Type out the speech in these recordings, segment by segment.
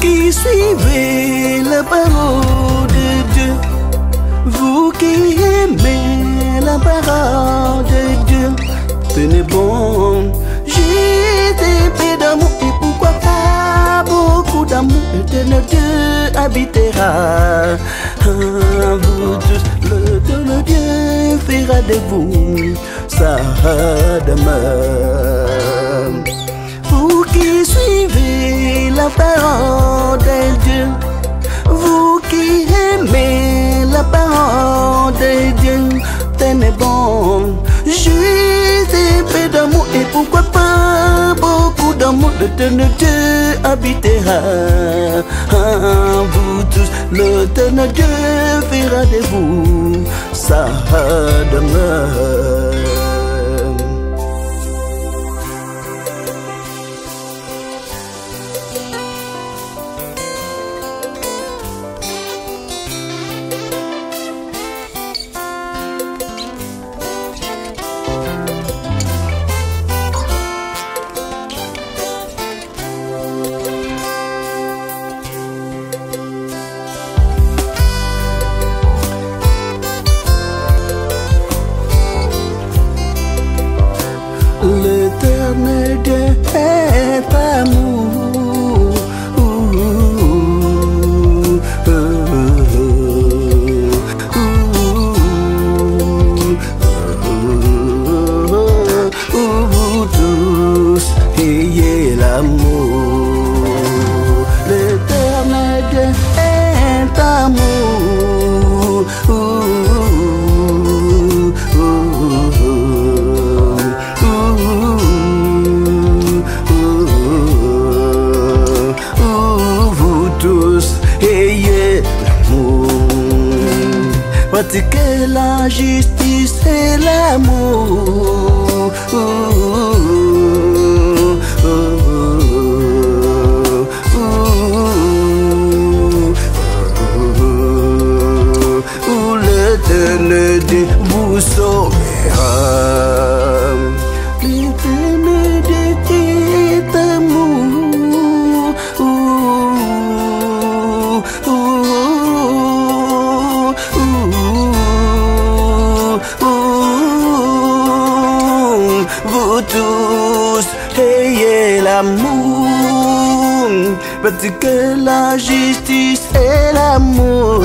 Qui suivez la parole de Dieu, vous qui aimez la parole de Dieu, tenez bon, j'ai des paix d'amour et pourquoi pas beaucoup d'amour, éternel Dieu habitera. Vous tous, le Dieu fera de vous sa demeure. Vous qui suivez la parole de Dieu, vous qui aimez la parole de Dieu, tenez bon, j'ai peu d'amour et pourquoi pas beaucoup d'amour, l'éternel Dieu habitera. Vous tous, l'éternel Dieu fera de vous sa demeure. L'éternel Dieu est amour. Vous tous ayez l'amour. L'éternel Dieu est amour. Pratiquez la justice et l'amour. L'éternel Dieu vous sauvera. L'éternel Dieu est amour. Vous tous ayez l'amour, pratiquez la justice et l'amour.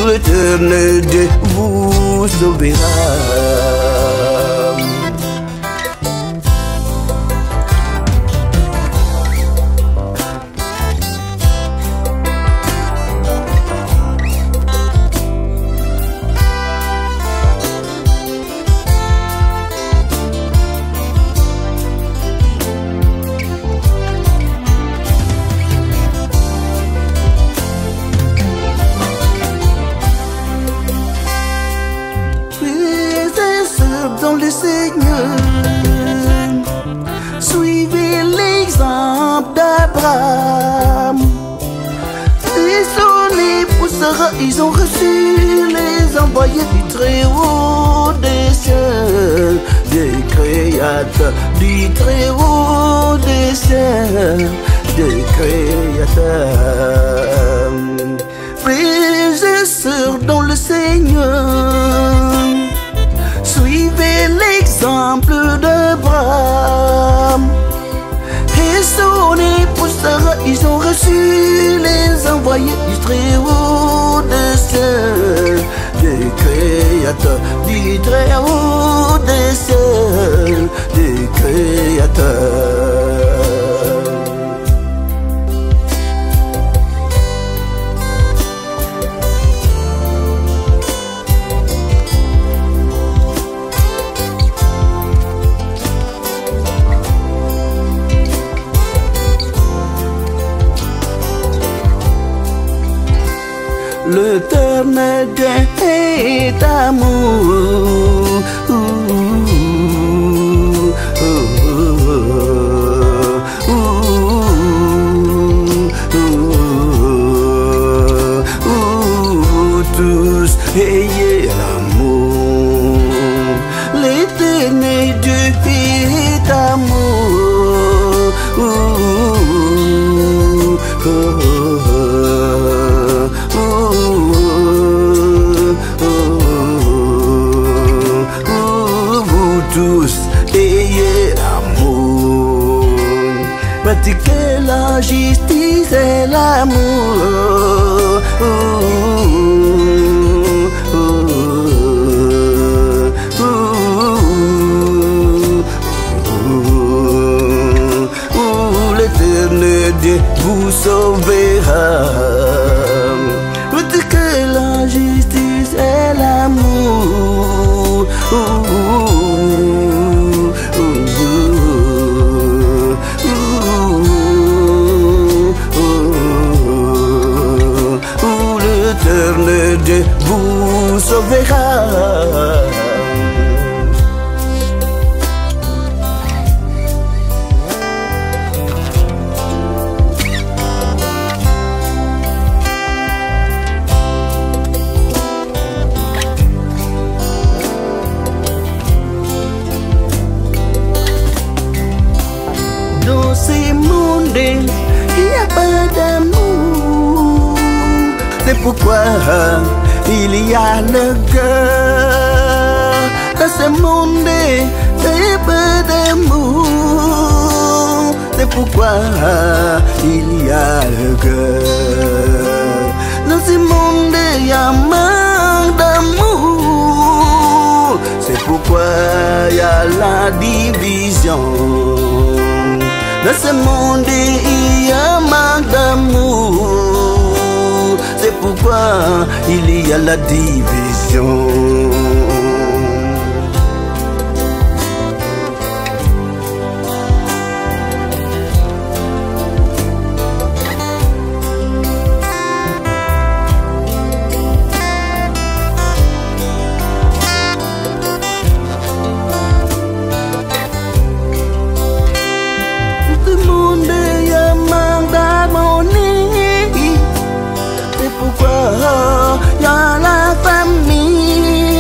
L'éternel Dieu vous sauvera. Suivez l'exemple d'Abraham. Et son épouse Sarah, ils ont reçu les envoyés du Très-Haut des cieux, des créateurs, du Très-Haut des cieux, des créateurs. Frères et sœurs dans le Seigneur, suivez l'exemple d'Abraham. Et son épouse Sarah, ils ont reçu les envoyés du Très-Haut des cieux, des créateurs, du Très-Haut des cieux, des créateurs. L'Éternel est amour. Tous ayez l'amour. L'Éternel est amour. Tous ayez l'amour, pratiquez la justice et l'amour. L'Éternel Dieu vous sauvera. Pratiquez la justice et l'amour. L'Éternel Dieu vous sauvera. Dans ces mondes, il n'y a pas d'amour. C'est pourquoi il y a le cœur. Dans ce monde, il n'y a pas d'amour. C'est pourquoi il y a le cœur. Dans ce monde, il y a manque d'amour. C'est pourquoi il y a la division. Dans ce monde, il y a manque d'amour. C'est pourquoi il y a la division. Pourquoi y a la famille?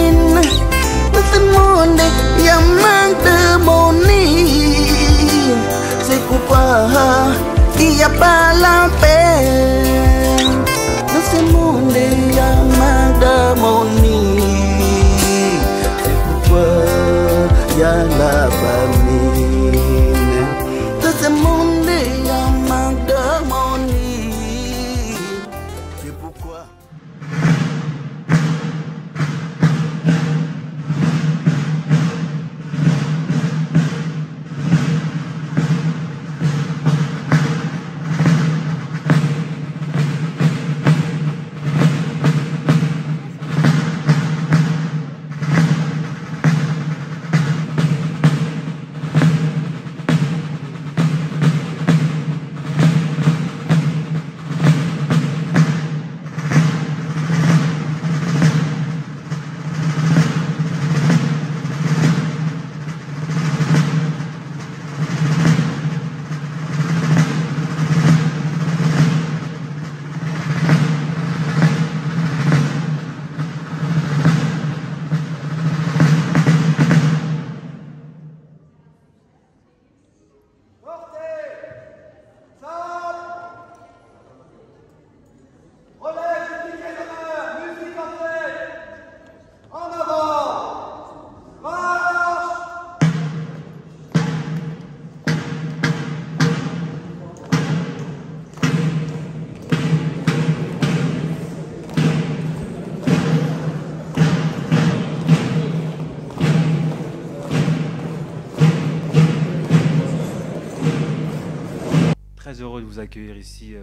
très heureux de vous accueillir ici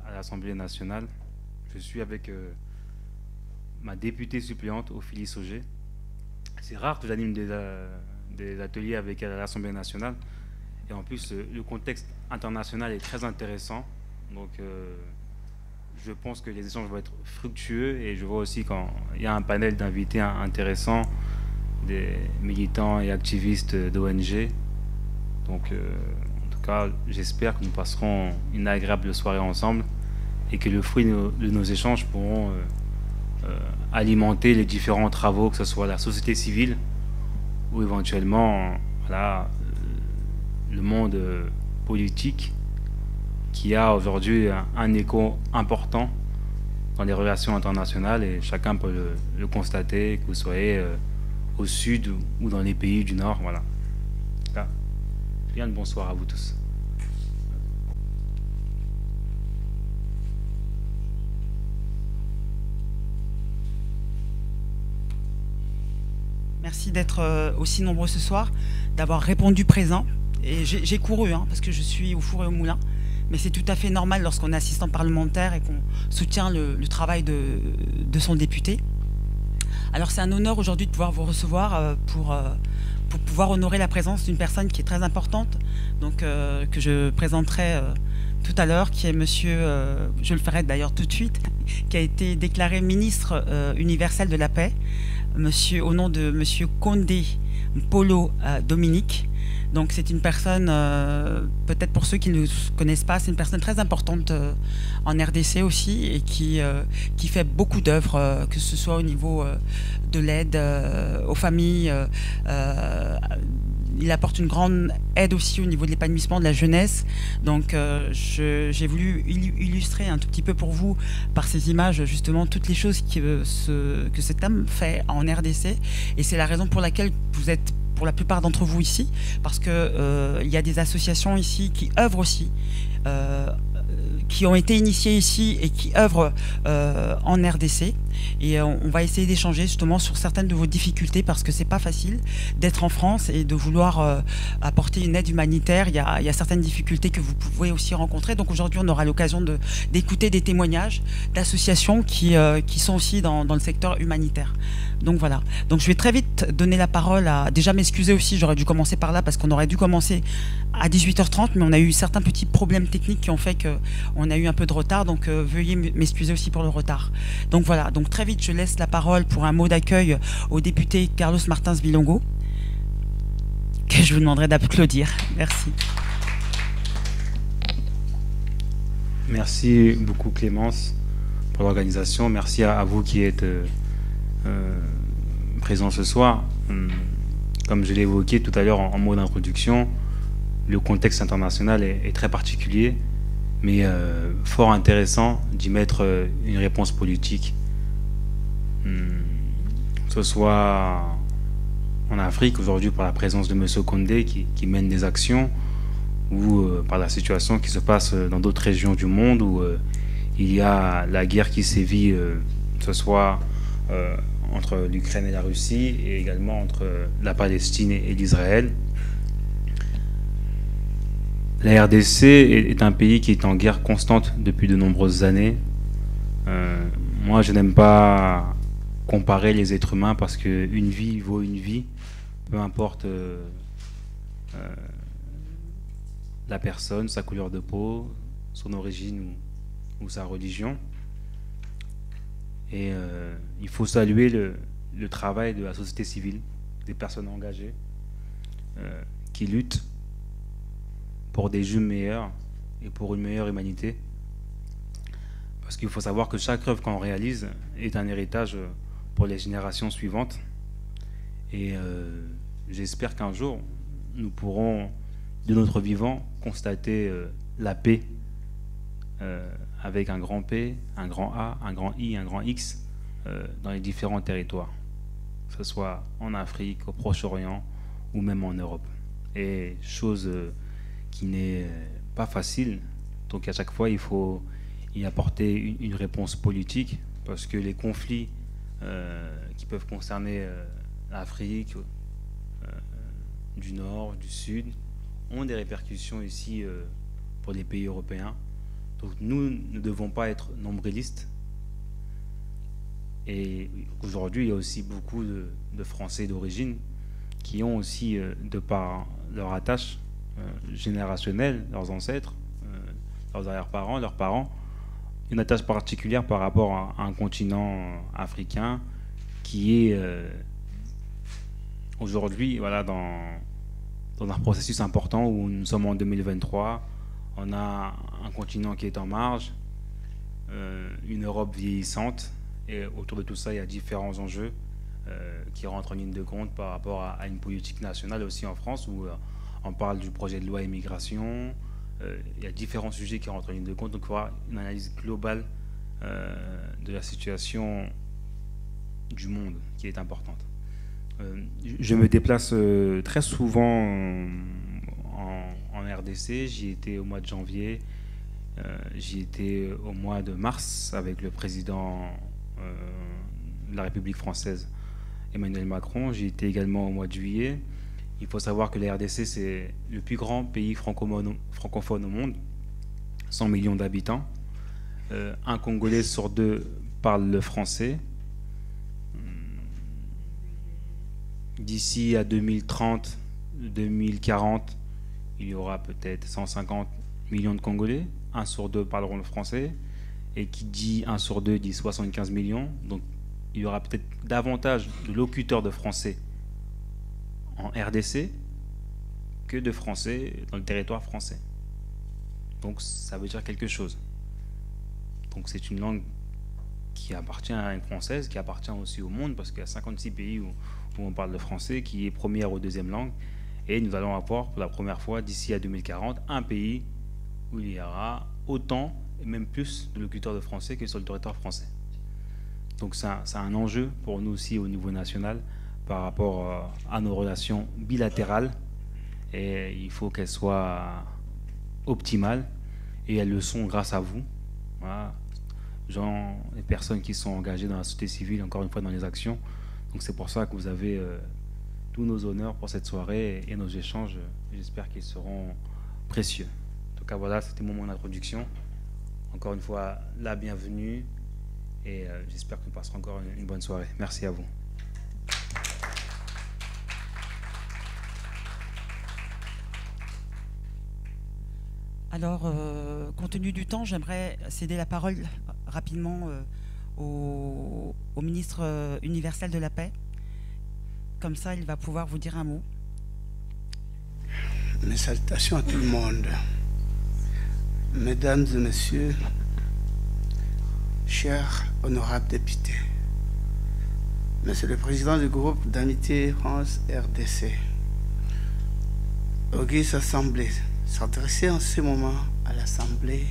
à l'Assemblée nationale. Je suis avec ma députée suppléante, Ophélie Sauger. C'est rare que j'anime des ateliers avec elle à l'Assemblée nationale. Et en plus, le contexte international est très intéressant. Donc, je pense que les échanges vont être fructueux. Et je vois aussi qu'il y a un panel d'invités intéressants, des militants et activistes d'ONG. Donc, en tout cas, j'espère que nous passerons une agréable soirée ensemble et que le fruit de nos échanges pourront alimenter les différents travaux, que ce soit la société civile ou éventuellement voilà, le monde politique qui a aujourd'hui un écho important dans les relations internationales et chacun peut le constater, que vous soyez au sud ou dans les pays du nord. Voilà. Là. Bien le bonsoir à vous tous. Merci d'être aussi nombreux ce soir, d'avoir répondu présent. Et j'ai couru, parce que je suis au four et au moulin. Mais c'est tout à fait normal lorsqu'on est assistant parlementaire et qu'on soutient le travail de son député. Alors c'est un honneur aujourd'hui de pouvoir vous recevoir pour pouvoir honorer la présence d'une personne qui est très importante, donc que je présenterai tout à l'heure, qui est monsieur, je le ferai d'ailleurs tout de suite, qui a été déclaré ministre universel de la paix, au nom de monsieur Condé Polo Dominique. Donc c'est une personne, peut-être pour ceux qui ne connaissent pas, c'est une personne très importante en RDC aussi et qui fait beaucoup d'œuvres, que ce soit au niveau de l'aide aux familles. Il apporte une grande aide aussi au niveau de l'épanouissement de la jeunesse. Donc j'ai voulu illustrer un tout petit peu pour vous, par ces images, justement, toutes les choses que cet homme fait en RDC. Et c'est la raison pour laquelle vous êtes, pour la plupart d'entre vous ici, parce que il y a des associations ici qui œuvrent aussi, qui ont été initiées ici et qui œuvrent en RDC. Et on va essayer d'échanger justement sur certaines de vos difficultés, parce que c'est pas facile d'être en France et de vouloir apporter une aide humanitaire. Il y a certaines difficultés que vous pouvez aussi rencontrer. Donc aujourd'hui, on aura l'occasion d'écouter des témoignages d'associations qui sont aussi dans le secteur humanitaire. Donc voilà. Donc je vais très vite donner la parole à... Déjà m'excuser aussi, j'aurais dû commencer par là parce qu'on aurait dû commencer à 18h30, mais on a eu certains petits problèmes techniques qui ont fait qu'on a eu un peu de retard. Donc veuillez m'excuser aussi pour le retard. Donc voilà. Donc très vite, je laisse la parole pour un mot d'accueil au député Carlos Martins Bilongo, que je vous demanderai d'applaudir. Merci. Merci beaucoup Clémence pour l'organisation. Merci à vous qui êtes présents ce soir. Comme je l'ai évoqué tout à l'heure en mot d'introduction, le contexte international est très particulier, mais fort intéressant d'y mettre une réponse politique. Que ce soit en Afrique aujourd'hui par la présence de M. Condé qui mène des actions, ou par la situation qui se passe dans d'autres régions du monde où il y a la guerre qui sévit, que ce soit entre l'Ukraine et la Russie, et également entre la Palestine et l'Israël. La RDC est un pays qui est en guerre constante depuis de nombreuses années. Moi, je n'aime pas comparer les êtres humains parce qu'une vie vaut une vie, peu importe la personne, sa couleur de peau, son origine ou sa religion. Et il faut saluer le travail de la société civile, des personnes engagées qui luttent pour des jeux meilleurs et pour une meilleure humanité. Parce qu'il faut savoir que chaque œuvre qu'on réalise est un héritage pour les générations suivantes. Et j'espère qu'un jour, nous pourrons, de notre vivant, constater la paix avec un grand P, un grand A, un grand I, un grand X dans les différents territoires, que ce soit en Afrique, au Proche-Orient ou même en Europe. Et chose qui n'est pas facile, donc à chaque fois il faut y apporter une réponse politique, parce que les conflits qui peuvent concerner l'Afrique du Nord, du Sud, ont des répercussions ici pour les pays européens. Donc nous ne devons pas être nombrilistes. Et aujourd'hui, il y a aussi beaucoup de Français d'origine qui ont aussi, de par leur attache générationnelle, leurs ancêtres, leurs arrière-parents, leurs parents, une attache particulière par rapport à un continent africain qui est aujourd'hui dans un processus important où nous sommes en 2023. On a un continent qui est en marge, une Europe vieillissante, et autour de tout ça, il y a différents enjeux qui rentrent en ligne de compte par rapport à une politique nationale aussi en France, où on parle du projet de loi immigration. Il y a différents sujets qui rentrent en ligne de compte, donc il faut avoir une analyse globale de la situation du monde qui est importante. Je me déplace très souvent en RDC. J'y étais au mois de janvier, j'y étais au mois de mars avec le président de la République française, Emmanuel Macron. J'y étais également au mois de juillet. Il faut savoir que la RDC, c'est le plus grand pays francophone au monde, 100 millions d'habitants. Un Congolais sur deux parle le français. D'ici à 2030, 2040, il y aura peut-être 150 millions de Congolais. 1 sur 2 parleront le français. Et qui dit 1 sur 2 dit 75 millions. Donc il y aura peut-être davantage de locuteurs de français en RDC que de français dans le territoire français. Donc ça veut dire quelque chose. Donc c'est une langue qui appartient à une française, qui appartient aussi au monde, parce qu'il y a 56 pays où on parle le français, qui est première ou deuxième langue. Et nous allons avoir pour la première fois, d'ici à 2040, un pays où il y aura autant et même plus de locuteurs de français que sur le territoire français. Donc c'est un enjeu pour nous aussi au niveau national par rapport à nos relations bilatérales, et il faut qu'elles soient optimales, et elles le sont grâce à vous, voilà, les personnes qui sont engagées dans la société civile, encore une fois dans les actions. Donc c'est pour ça que vous avez tous nos honneurs pour cette soirée, et nos échanges, j'espère qu'ils seront précieux. En tout cas voilà, c'était mon moment d'introduction. Encore une fois, la bienvenue, et j'espère que nous passerons encore une bonne soirée. Merci à vous. Alors, compte tenu du temps, j'aimerais céder la parole rapidement au ministre universel de la paix. Comme ça, il va pouvoir vous dire un mot. Mes salutations à tout le monde. Mesdames et messieurs, chers honorables députés, Monsieur le Président du groupe d'amitié France-RDC, auguste Assemblée, s'adresser en ce moment à l'Assemblée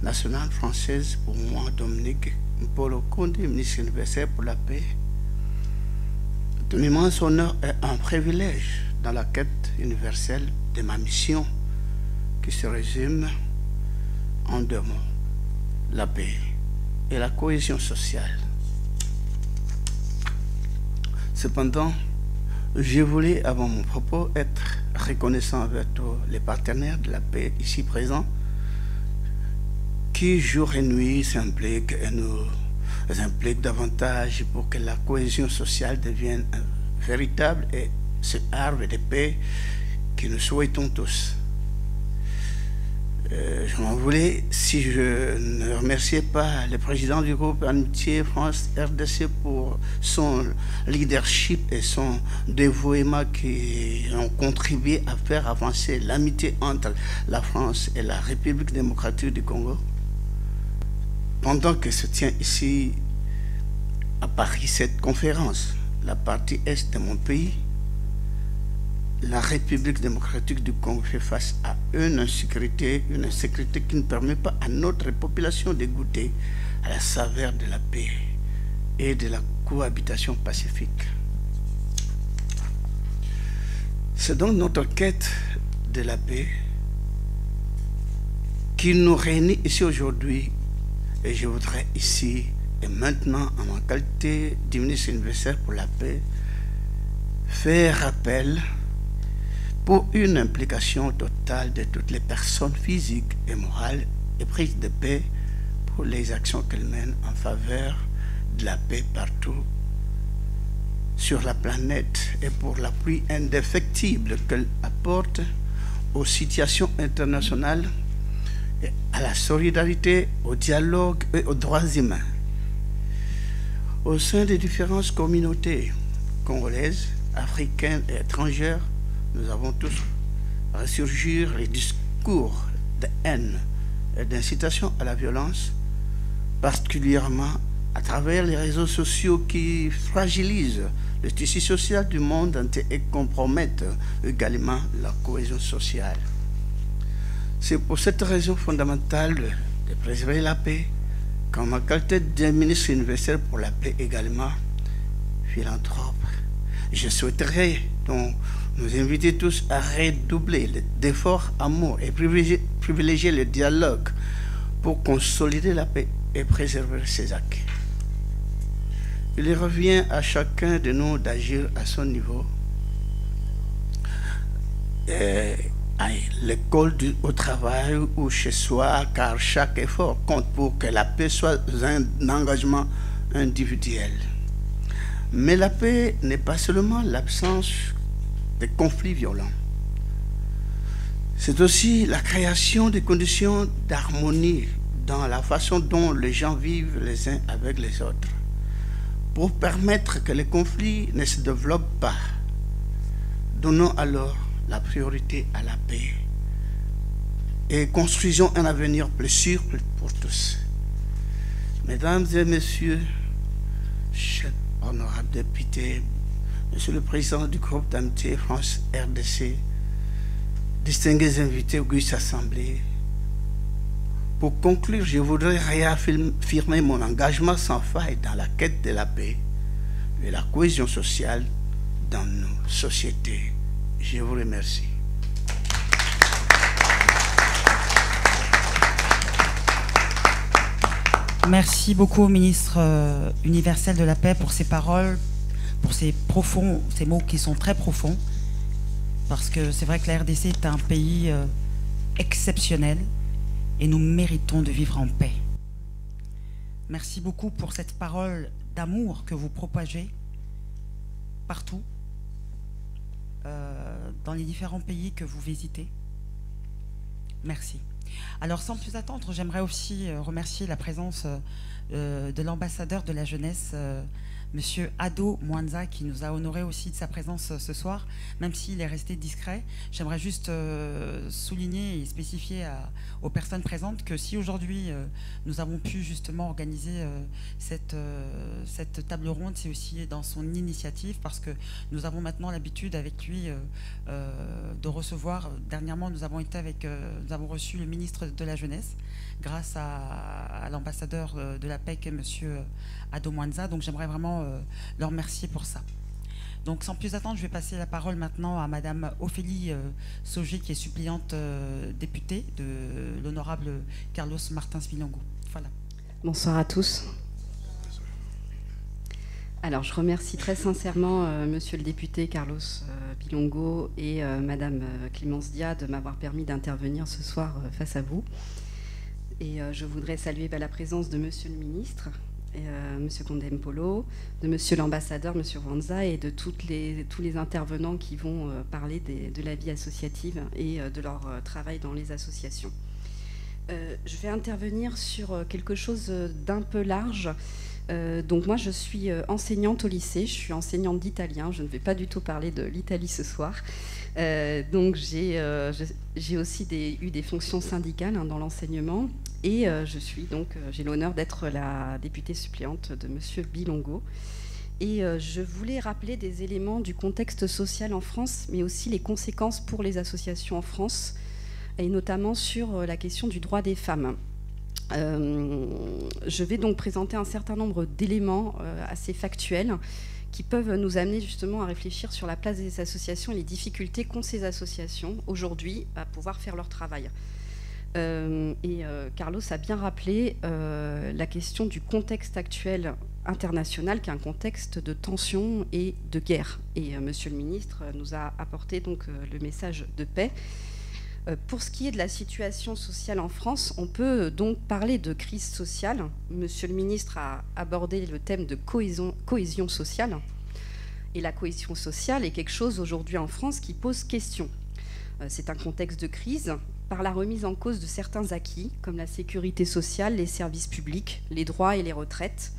nationale française, pour moi, Dominique Mpolo Kondi, ministre universel pour la paix, un immense honneur et un privilège dans la quête universelle de ma mission, qui se résume en 2 mots: la paix et la cohésion sociale. Cependant, je voulais, avant mon propos, être reconnaissant avec tous les partenaires de la paix ici présents, qui jour et nuit s'impliquent et nous impliquent davantage pour que la cohésion sociale devienne un véritable et ce arbre de paix que nous souhaitons tous. Je m'en voulais si je ne remerciais pas le président du groupe Amitié France-RDC pour son leadership et son dévouement qui ont contribué à faire avancer l'amitié entre la France et la République démocratique du Congo. Pendant que se tient ici à Paris cette conférence, la partie est de mon pays, la République démocratique du Congo fait face à une insécurité qui ne permet pas à notre population de goûter à la saveur de la paix et de la cohabitation pacifique. C'est donc notre quête de la paix qui nous réunit ici aujourd'hui, et je voudrais ici et maintenant, en ma qualité de ministre universel pour la paix, faire appel pour une implication totale de toutes les personnes physiques et morales et prise de paix pour les actions qu'elle mène en faveur de la paix partout sur la planète et pour l'appui indéfectible qu'elle apporte aux situations internationales, et à la solidarité, au dialogue et aux droits humains. Au sein des différentes communautés congolaises, africaines et étrangères, nous avons tous ressurgir les discours de haine et d'incitation à la violence, particulièrement à travers les réseaux sociaux qui fragilisent le tissu social du monde entier et compromettent également la cohésion sociale. C'est pour cette raison fondamentale de préserver la paix, qu'en ma qualité de ministre universel pour la paix également, philanthrope, je souhaiterais donc nous inviter tous à redoubler d'efforts, amour et privilégier le dialogue pour consolider la paix et préserver ses acquis. Il revient à chacun de nous d'agir à son niveau. À l'école, au travail ou chez soi, car chaque effort compte pour que la paix soit un engagement individuel. Mais la paix n'est pas seulement l'absence de conflits violents. C'est aussi la création de conditions d'harmonie dans la façon dont les gens vivent les uns avec les autres, pour permettre que les conflits ne se développent pas. Donnons alors la priorité à la paix et construisons un avenir plus sûr pour tous. Mesdames et messieurs, chers honorables députés, Monsieur le Président du groupe d'amitié France-RDC, distingués invités auguste assemblée, pour conclure, je voudrais réaffirmer mon engagement sans faille dans la quête de la paix et la cohésion sociale dans nos sociétés. Je vous remercie. Merci beaucoup, ministre universel de la paix, pour ces paroles, pour ces mots qui sont très profonds, parce que c'est vrai que la RDC est un pays exceptionnel et nous méritons de vivre en paix. Merci beaucoup pour cette parole d'amour que vous propagez partout, dans les différents pays que vous visitez. Merci. Alors, sans plus attendre, j'aimerais aussi remercier la présence de l'ambassadeur de la jeunesse, Monsieur Ado Mwanza, qui nous a honoré aussi de sa présence ce soir, même s'il est resté discret. J'aimerais juste souligner et spécifier aux personnes présentes que si aujourd'hui nous avons pu justement organiser cette table ronde, c'est aussi dans son initiative, parce que nous avons maintenant l'habitude avec lui de recevoir. Dernièrement, nous avons reçu le ministre de la Jeunesse grâce à l'ambassadeur de la PEC, Monsieur Ado Mwanza. Donc j'aimerais vraiment le remercier pour ça. Donc sans plus attendre, je vais passer la parole maintenant à Madame Ophélie Sogé, qui est suppléante députée de l'honorable Carlos Martins Bilongo. Voilà. Bonsoir à tous. Alors je remercie très sincèrement Monsieur le député Carlos Bilongo et Madame Clémence Dia de m'avoir permis d'intervenir ce soir face à vous. Et je voudrais saluer la présence de Monsieur le ministre, Monsieur Condempolo, de Monsieur l'ambassadeur, Monsieur Mwanza, et de tous les intervenants qui vont parler de la vie associative et de leur travail dans les associations. Je vais intervenir sur quelque chose d'un peu large. Donc moi, je suis enseignante au lycée, je suis enseignante d'italien, je ne vais pas du tout parler de l'Italie ce soir. Donc j'ai aussi eu des fonctions syndicales dans l'enseignement, et j'ai l'honneur d'être la députée suppléante de Monsieur Bilongo. Et je voulais rappeler des éléments du contexte social en France, mais aussi les conséquences pour les associations en France, et notamment sur la question du droit des femmes. Je vais donc présenter un certain nombre d'éléments assez factuels qui peuvent nous amener justement à réfléchir sur la place des associations et les difficultés qu'ont ces associations aujourd'hui à pouvoir faire leur travail. Carlos a bien rappelé la question du contexte actuel international qui est un contexte de tension et de guerre. Et Monsieur le ministre nous a apporté donc le message de paix. Pour ce qui est de la situation sociale en France, on peut donc parler de crise sociale. Monsieur le ministre a abordé le thème de cohésion sociale. Et la cohésion sociale est quelque chose aujourd'hui en France qui pose question. C'est un contexte de crise par la remise en cause de certains acquis, comme la sécurité sociale, les services publics, les droits et les retraites.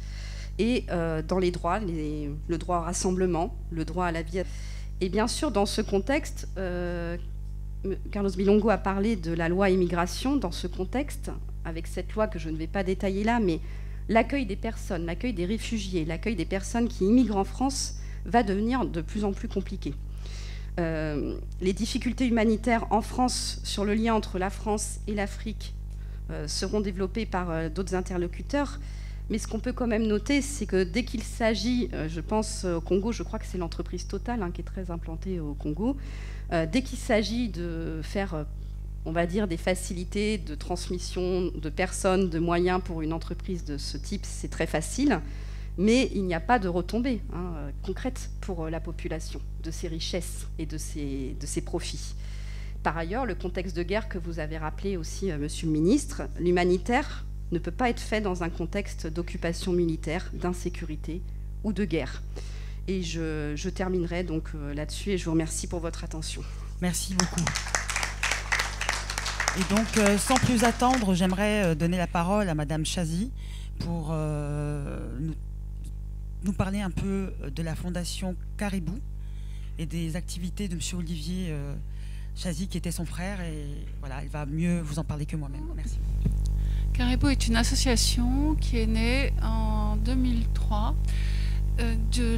Et dans les droits, le droit au rassemblement, le droit à la vie. Et bien sûr, dans ce contexte, Carlos Bilongo a parlé de la loi immigration. Dans ce contexte, avec cette loi que je ne vais pas détailler là, mais l'accueil des personnes, l'accueil des réfugiés, l'accueil des personnes qui immigrent en France va devenir de plus en plus compliqué. Les difficultés humanitaires en France sur le lien entre la France et l'Afrique seront développées par d'autres interlocuteurs. Mais ce qu'on peut quand même noter, c'est que dès qu'il s'agit, je pense au Congo, je crois que c'est l'entreprise Total qui est très implantée au Congo, dès qu'il s'agit de faire, on va dire, des facilités de transmission de personnes, de moyens pour une entreprise de ce type, c'est très facile. Mais il n'y a pas de retombées concrètes pour la population de ces richesses et de ces profits. Par ailleurs, le contexte de guerre que vous avez rappelé aussi, Monsieur le ministre, l'humanitaire ne peut pas être fait dans un contexte d'occupation militaire, d'insécurité ou de guerre. Et je terminerai donc là-dessus et je vous remercie pour votre attention. Merci beaucoup. Et donc, sans plus attendre, j'aimerais donner la parole à Madame Chazy pour nous parler un peu de la Fondation Caribou et des activités de Monsieur Olivier Chazy, qui était son frère. Et voilà, elle va mieux vous en parler que moi-même. Merci. Caribou est une association qui est née en 2003 de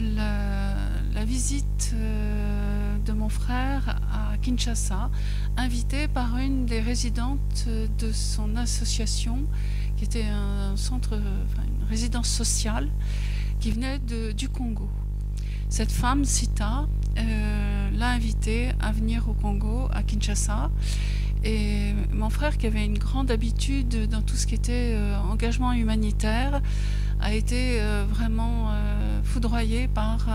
la visite de mon frère à Kinshasa, invité par une des résidentes de son association, qui était un centre, une résidence sociale, qui venait du Congo. Cette femme, Sita, l'a invité à venir au Congo, à Kinshasa. Et mon frère, qui avait une grande habitude dans tout ce qui était engagement humanitaire, a été vraiment foudroyé par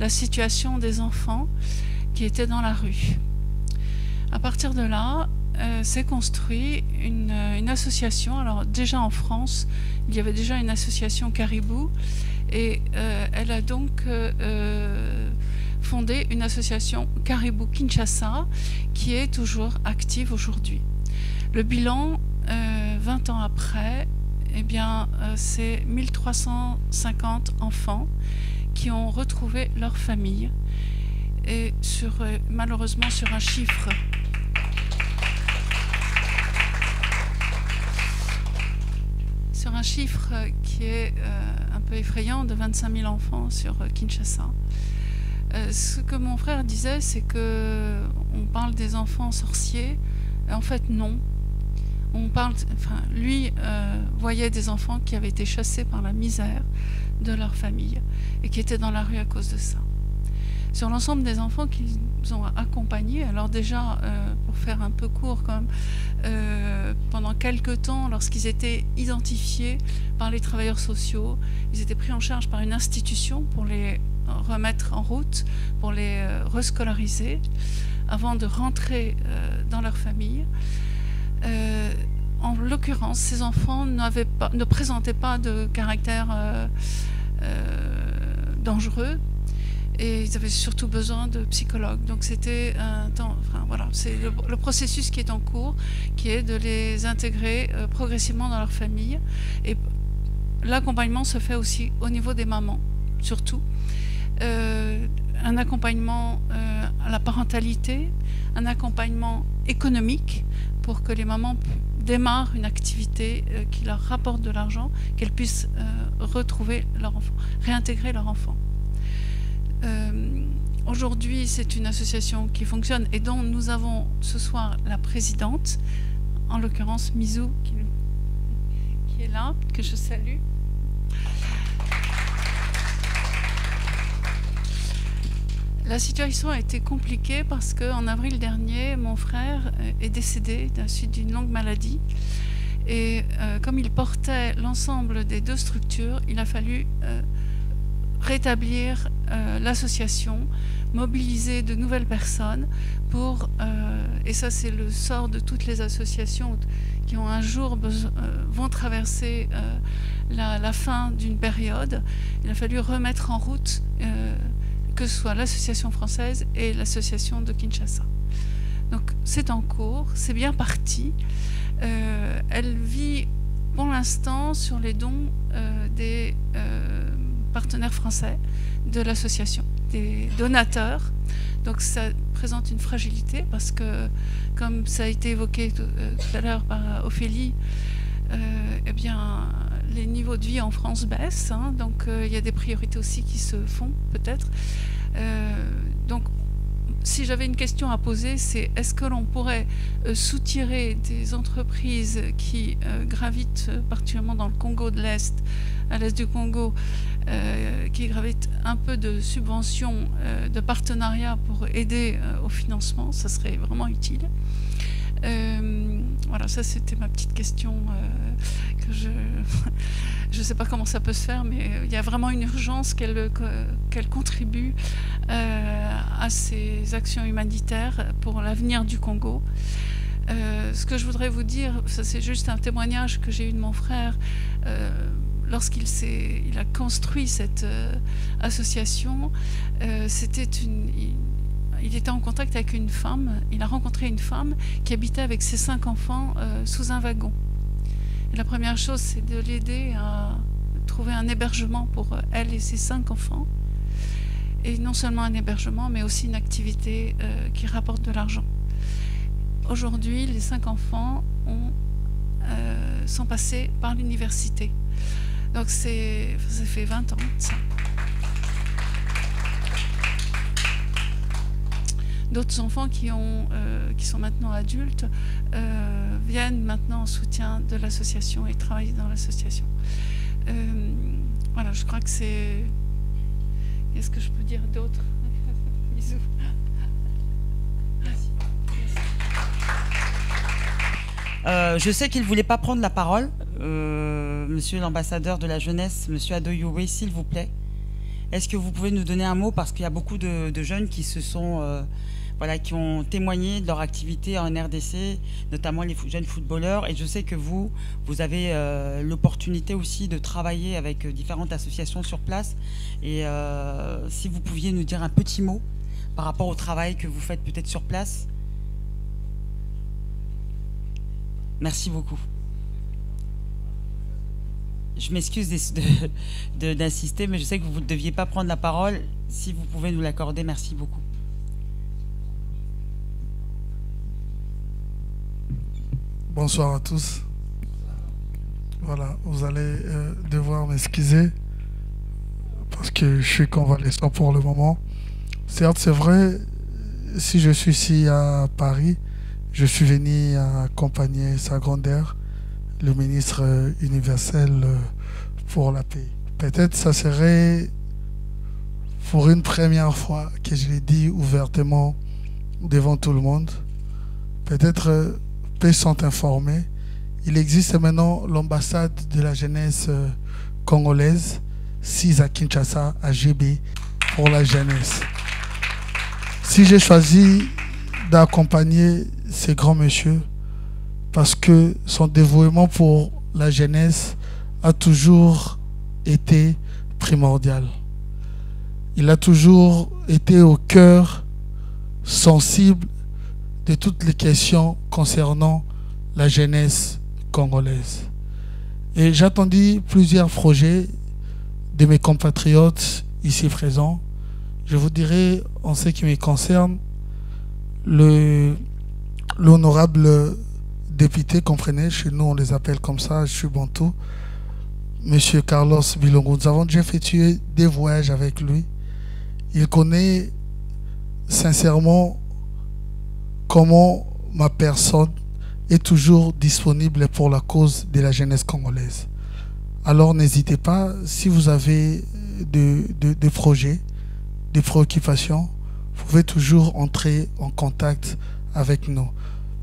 la situation des enfants qui étaient dans la rue. À partir de là, s'est construit une association. Alors déjà en France, il y avait déjà une association Caribou, et elle a donc fondé une association Caribou Kinshasa qui est toujours active aujourd'hui. Le bilan, 20 ans après, eh bien, c'est 1350 enfants qui ont retrouvé leur famille, et malheureusement sur un chiffre qui est un peu effrayant, de 25 000 enfants sur Kinshasa. Ce que mon frère disait, c'est qu'on parle des enfants sorciers. En fait, non. Lui voyait des enfants qui avaient été chassés par la misère de leur famille et qui étaient dans la rue à cause de ça. Sur l'ensemble des enfants qu'ils ont accompagnés, alors déjà, pour faire un peu court quand même, pendant quelques temps, lorsqu'ils étaient identifiés par les travailleurs sociaux, ils étaient pris en charge par une institution pour les remettre en route, pour les rescolariser, avant de rentrer dans leur famille. En l'occurrence, ces enfants ne présentaient pas de caractère dangereux, et ils avaient surtout besoin de psychologues. Donc c'était un temps, voilà, c'est le processus qui est en cours, qui est de les intégrer progressivement dans leur famille. Et l'accompagnement se fait aussi au niveau des mamans, surtout. Un accompagnement à la parentalité, un accompagnement économique pour que les mamans démarrent une activité qui leur rapporte de l'argent, qu'elles puissent retrouver leur enfant, réintégrer leur enfant. Aujourd'hui, c'est une association qui fonctionne et dont nous avons ce soir la présidente, en l'occurrence Mizou, qui est là, que je salue. La situation a été compliquée parce qu'en avril dernier, mon frère est décédé à la suite d'une longue maladie. Et comme il portait l'ensemble des deux structures, il a fallu rétablir l'association, mobiliser de nouvelles personnes pour, et ça c'est le sort de toutes les associations qui ont un jour vont traverser la fin d'une période. Il a fallu remettre en route que ce soit l'association française et l'association de Kinshasa. Donc c'est en cours, c'est bien parti. Elle vit pour l'instant sur les dons des partenaires français de l'association, des donateurs. Donc ça présente une fragilité parce que, comme ça a été évoqué tout à l'heure par Ophélie, eh bien, les niveaux de vie en France baissent, hein, donc il y a des priorités aussi qui se font peut-être. Donc si j'avais une question à poser, c'est est-ce que l'on pourrait soutirer des entreprises qui gravitent particulièrement dans le Congo de l'Est, à l'est du Congo, qui gravitent un peu de subventions, de partenariats pour aider au financement, ça serait vraiment utile. Voilà, ça c'était ma petite question que je ne sais pas comment ça peut se faire, mais il y a vraiment une urgence qu'elle contribue à ces actions humanitaires pour l'avenir du Congo. Ce que je voudrais vous dire, ça c'est juste un témoignage que j'ai eu de mon frère lorsqu'il a construit cette association. Il était en contact avec une femme, il a rencontré une femme qui habitait avec ses 5 enfants sous un wagon. Et la première chose, c'est de l'aider à trouver un hébergement pour elle et ses 5 enfants. Et non seulement un hébergement, mais aussi une activité qui rapporte de l'argent. Aujourd'hui, les 5 enfants sont passés par l'université. Donc ça fait 20 ans, ça. D'autres enfants qui sont maintenant adultes viennent maintenant en soutien de l'association et travaillent dans l'association. Voilà, je crois que c'est... Qu'est-ce que je peux dire d'autre? Bisous. Je sais qu'il ne voulait pas prendre la parole. Monsieur l'ambassadeur de la jeunesse, monsieur Adoyowe, s'il vous plaît. Est-ce que vous pouvez nous donner un mot, parce qu'il y a beaucoup de jeunes qui se sont... voilà, qui ont témoigné de leur activité en RDC, notamment les jeunes footballeurs. Et je sais que vous avez l'opportunité aussi de travailler avec différentes associations sur place. Et si vous pouviez nous dire un petit mot par rapport au travail que vous faites peut-être sur place. Merci beaucoup. Je m'excuse d'insister, mais je sais que vous ne deviez pas prendre la parole. Si vous pouvez nous l'accorder, merci beaucoup. Bonsoir à tous. Voilà, vous allez devoir m'excuser parce que je suis convalescent pour le moment. Certes, c'est vrai, si je suis ici à Paris, je suis venu accompagner Sa Grandeur, le ministre universel pour la paix. Peut-être ça serait pour une première fois que je l'ai dit ouvertement devant tout le monde. Peut-être peu sont informés. Il existe maintenant l'ambassade de la jeunesse congolaise, 6 à Kinshasa, à GB, pour la jeunesse. Si j'ai choisi d'accompagner ces grands messieurs, parce que son dévouement pour la jeunesse a toujours été primordial. Il a toujours été au cœur sensible de toutes les questions concernant la jeunesse congolaise. Et j'attendis plusieurs projets de mes compatriotes ici présents. Je vous dirai, en ce qui me concerne, l'honorable député, comprenez, chez nous on les appelle comme ça, je suis bantou, Monsieur Carlos Bilongo. Nous avons déjà effectué des voyages avec lui. Il connaît sincèrement comment ma personne est toujours disponible pour la cause de la jeunesse congolaise. Alors n'hésitez pas, si vous avez des projets, des préoccupations, vous pouvez toujours entrer en contact avec nous.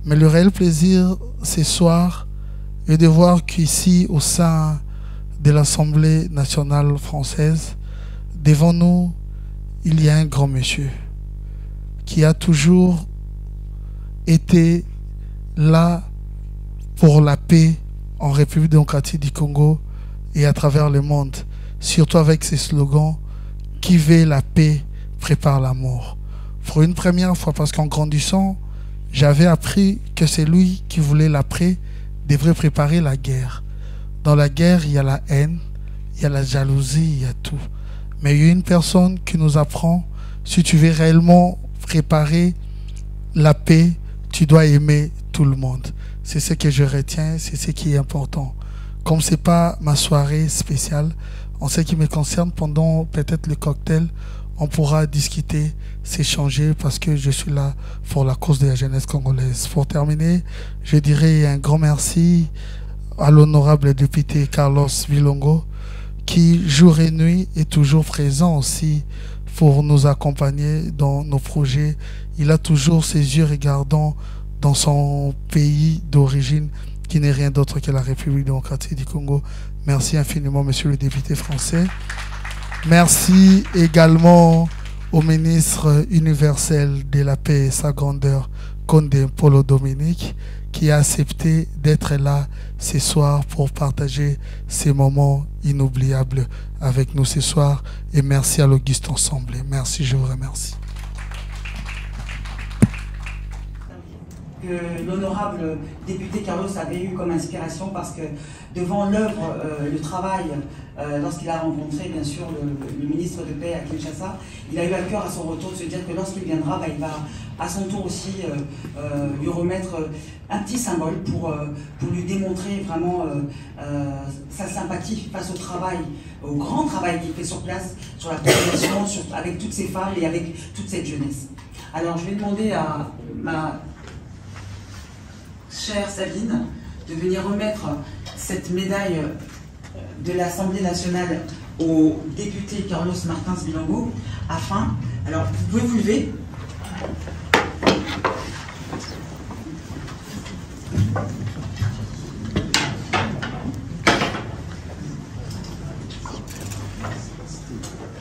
Mais le réel plaisir ce soir et de voir qu'ici, au sein de l'Assemblée nationale française, devant nous, il y a un grand monsieur qui a toujours été là pour la paix en République démocratique du Congo et à travers le monde, surtout avec ses slogans « Qui veut la paix prépare la mort ». Pour une première fois, parce qu'en grandissant, j'avais appris que c'est lui qui voulait la paix, devrait préparer la guerre. Dans la guerre, il y a la haine, il y a la jalousie, il y a tout. Mais il y a une personne qui nous apprend, si tu veux réellement préparer la paix, tu dois aimer tout le monde. C'est ce que je retiens, c'est ce qui est important. Comme ce n'est pas ma soirée spéciale, en ce qui me concerne, pendant peut-être le cocktail, on pourra discuter, s'échanger, parce que je suis là pour la cause de la jeunesse congolaise. Pour terminer, je dirais un grand merci à l'honorable député Carlos Bilongo, qui jour et nuit est toujours présent aussi pour nous accompagner dans nos projets. Il a toujours ses yeux regardants dans son pays d'origine, qui n'est rien d'autre que la République démocratique du Congo. Merci infiniment, monsieur le député français. Merci également au ministre universel de la paix et sa grandeur, Condé Polo Dominique, qui a accepté d'être là ce soir pour partager ces moments inoubliables avec nous ce soir. Et merci à l'Auguste Ensemble. Merci, je vous remercie. Que l'honorable député Carlos avait eu comme inspiration, parce que devant l'œuvre, le travail, lorsqu'il a rencontré bien sûr le ministre de paix à Kinshasa, il a eu à cœur à son retour de se dire que lorsqu'il viendra, il va à son tour aussi lui remettre un petit symbole pour lui démontrer vraiment sa sympathie face au travail, au grand travail qu'il fait sur place, sur la population, avec toutes ces femmes et avec toute cette jeunesse. Alors je vais demander à ma chère Sabine de venir remettre cette médaille de l'Assemblée nationale au député Carlos Martins Bilongo, afin, alors vous pouvez vous lever.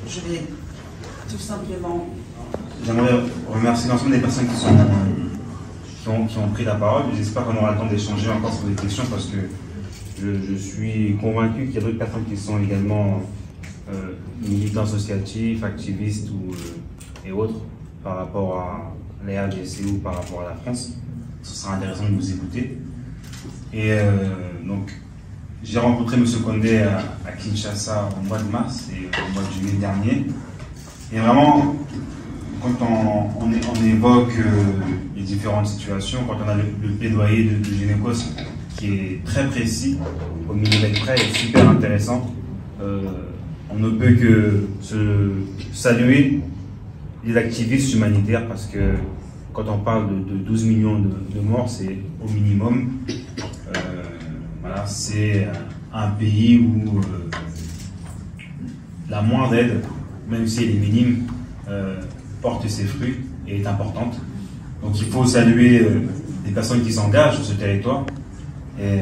Je vais tout simplement... J'aimerais remercier l'ensemble des personnes qui ont pris la parole. J'espère qu'on aura le temps d'échanger encore sur des questions, parce que je suis convaincu qu'il y a d'autres personnes qui sont également militants associatifs, activistes et autres par rapport à la RDC ou par rapport à la France. Ce sera intéressant de vous écouter. Et donc, j'ai rencontré M. Condé à Kinshasa au mois de mars et au mois de juillet dernier. Et vraiment, quand on évoque les différentes situations, quand on a le plaidoyer de Génécos qui est très précis, au millimètre près, et super intéressant, on ne peut que saluer les activistes humanitaires, parce que quand on parle de 12 millions de morts, c'est au minimum. Voilà, c'est un pays où la moindre aide, même si elle est minime, porte ses fruits et est importante. Donc il faut saluer les personnes qui s'engagent sur ce territoire. Et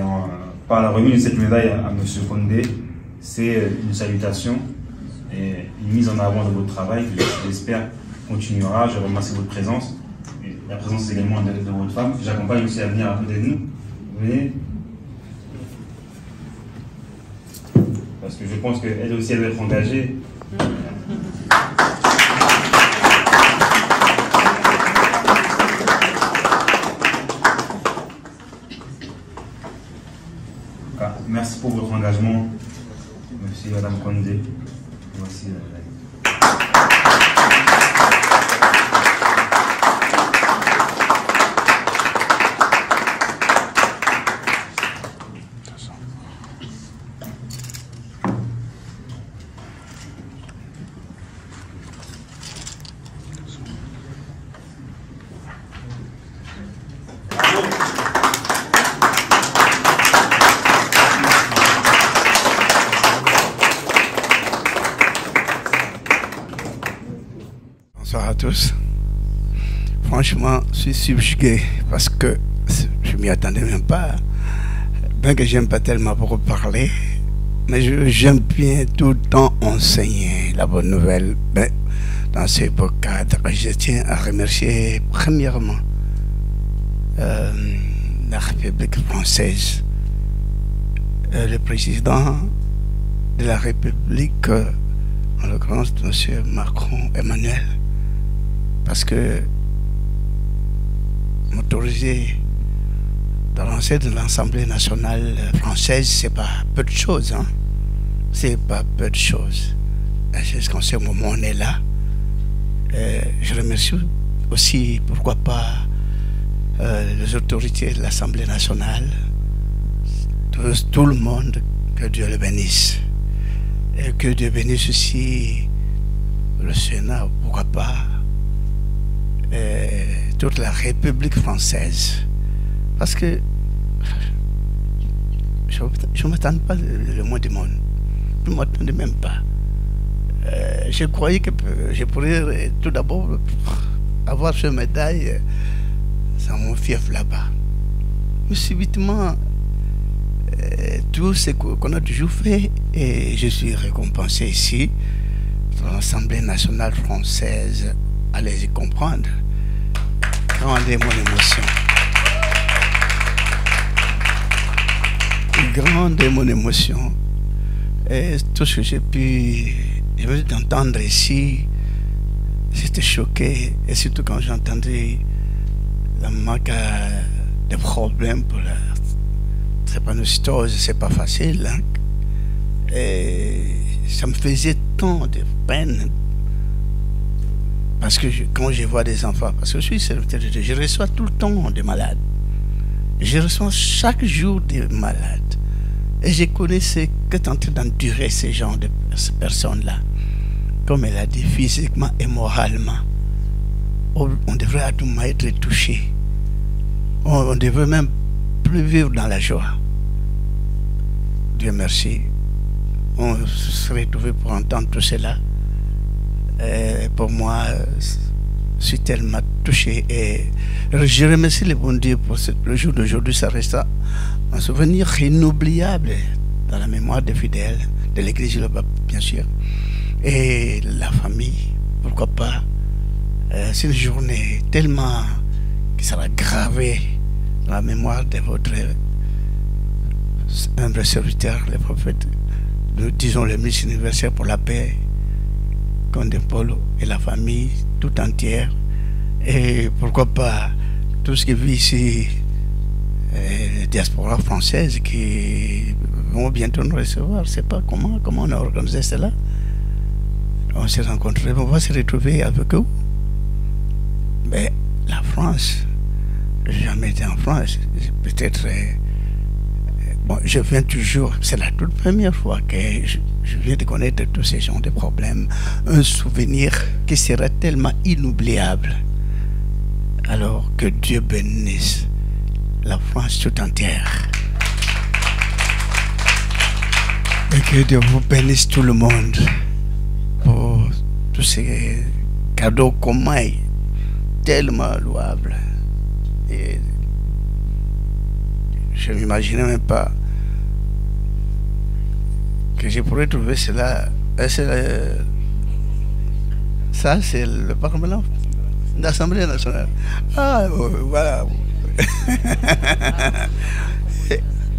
par la remise de cette médaille à M. Condé, c'est une salutation et une mise en avant de votre travail que j'espère continuera. Je remercie votre présence et la présence également de votre femme. J'accompagne aussi à venir à côté de nous. Vous venez, parce que je pense qu'elle aussi elle doit être engagée. Merci pour votre engagement. Merci Madame Condé. Merci Bonsoir à tous. Franchement, je suis subjugué parce que je ne m'y attendais même pas. bien que j'aime pas tellement beaucoup parler, mais j'aime bien tout le temps enseigner la bonne nouvelle. Mais dans ce beau cadre, je tiens à remercier premièrement la République française, le président de la République, en l'occurrence M. Macron Emmanuel, parce que m'autoriser dans l'enceinte de l'Assemblée nationale française, c'est pas peu de choses, hein. C'est pas peu de choses. Jusqu'en ce moment, on est là. Je remercie aussi, pourquoi pas, les autorités de l'Assemblée nationale, tout le monde, que Dieu le bénisse. Et que Dieu bénisse aussi le Sénat, pourquoi pas, toute la République française. Parce que je ne m'attends pas le moins du monde. Je ne m'attendais même pas. Je croyais que je pourrais tout d'abord avoir cette médaille dans mon fief là-bas. Mais subitement, tout ce qu'on a toujours fait, et je suis récompensé ici, dans l'Assemblée nationale française. Allez-y comprendre. Grande est mon émotion. Grande est mon émotion. Et tout ce que j'ai pu entendre ici, j'étais choqué. Et surtout quand j'ai entendu la manque de problèmes pour la drépanocytose, c'est pas facile. Hein? Et ça me faisait tant de peine. Parce que quand je vois des enfants, parce que je suis serviteur de Dieu, je reçois tout le temps des malades. Je reçois chaque jour des malades. Et je connais ce qu'est en train d'endurer ces gens, ces personnes-là. Comme elle a dit, physiquement et moralement. On devrait à tout moment être touché. On ne devrait même plus vivre dans la joie. Dieu merci. On se serait trouvé pour entendre tout cela. Et pour moi, je suis tellement touché. Et je remercie le bon Dieu pour le jour d'aujourd'hui. Ça restera un souvenir inoubliable dans la mémoire des fidèles, de l'église là-bas, bien sûr. Et la famille, pourquoi pas. C'est une journée tellement qui sera gravée dans la mémoire de votre humble serviteur, le prophète, nous disons le ministre universel pour la paix, Condé Paul et la famille tout entière. Et pourquoi pas tout ce qui vit ici, les diasporas françaises qui vont bientôt nous recevoir. Je ne sais pas comment on a organisé cela. On s'est rencontrés, on va se retrouver avec eux. Mais la France, je n'ai jamais été en France. Peut-être, bon, je viens toujours, c'est la toute première fois que je viens de connaître tous ces genres de problèmes. Un souvenir qui sera tellement inoubliable. Alors que Dieu bénisse la France tout entière. Et que Dieu vous bénisse tout le monde pour tous ces cadeaux communs tellement louables. Et je ne m'imaginais même pas que je pourrais trouver cela. Ça, c'est le Parlement d'Assemblée nationale. Ah, voilà.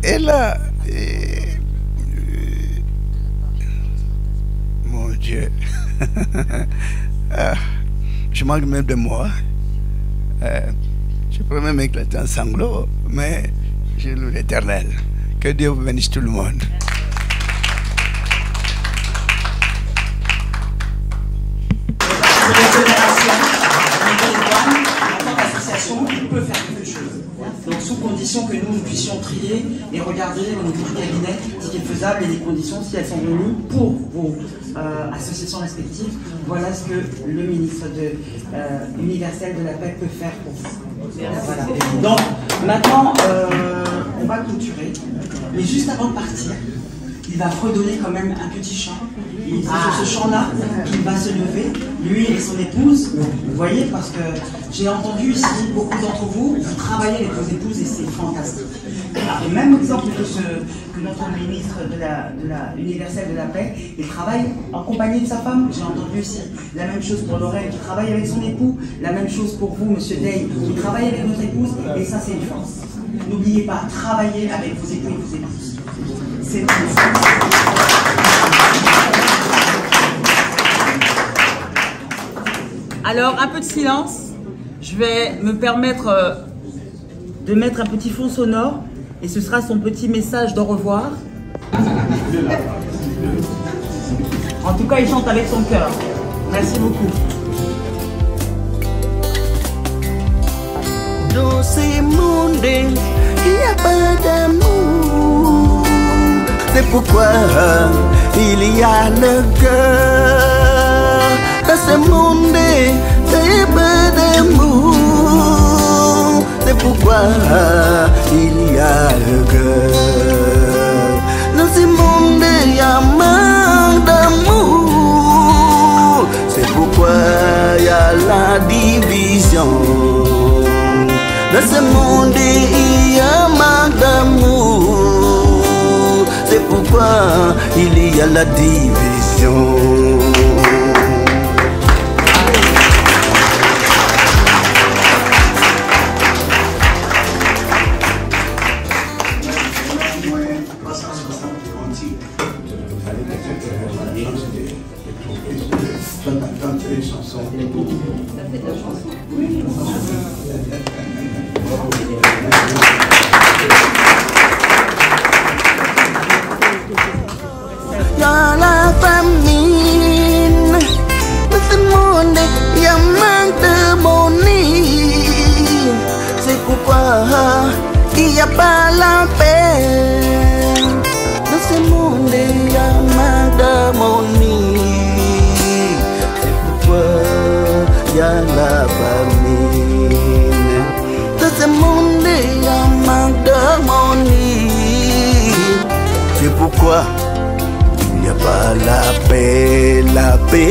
Et là, mon Dieu, je manque même de moi. Je pourrais même éclater en sanglots, mais je loue l'Éternel. Que Dieu vous bénisse tout le monde. Il peut faire quelque chose. Donc sous condition que nous puissions trier et regarder au niveau du cabinet ce qui est faisable et les conditions si elles sont venues pour vos associations respectives. Voilà ce que le ministre universel de la paix peut faire pour vous. Voilà. Donc maintenant on va clôturer. Mais juste avant de partir, il va redonner quand même un petit chant. sur ce champ-là qu'il va se lever, lui et son épouse. Vous voyez, parce que j'ai entendu ici beaucoup d'entre vous, vous travaillez avec vos épouses et c'est fantastique. Et même exemple que notre ministre universel de la paix, il travaille en compagnie de sa femme, j'ai entendu ici. La même chose pour Lorraine qui travaille avec son époux, la même chose pour vous, Monsieur Day, qui travaille avec votre épouse, et ça c'est une force. N'oubliez pas, travaillez avec vos époux et vos épouses. C'est une force. Alors, un peu de silence. Je vais me permettre de mettre un petit fond sonore et ce sera son petit message d'au revoir. En tout cas, il chante avec son cœur. Merci beaucoup. Dans ces mondes, il n'y a pas d'amour. C'est pourquoi il y a le cœur. Dans ce monde, il n'y a pas d'amour. C'est pourquoi il y a le cœur. Dans ce monde, il y a manque d'amour. C'est pourquoi il y a la division. Dans ce monde, il y a manque d'amour. C'est pourquoi il y a la division. Dans la famine, dans ce monde, il y a manque de monnaie. C'est pourquoi il n'y a pas la paix. Dans ce monde, il y a manque de monnaie. C'est pourquoi il y a la famine. Dans ce monde, il y a manque de monnaie. C'est pourquoi il n'y a pas la paix, la paix.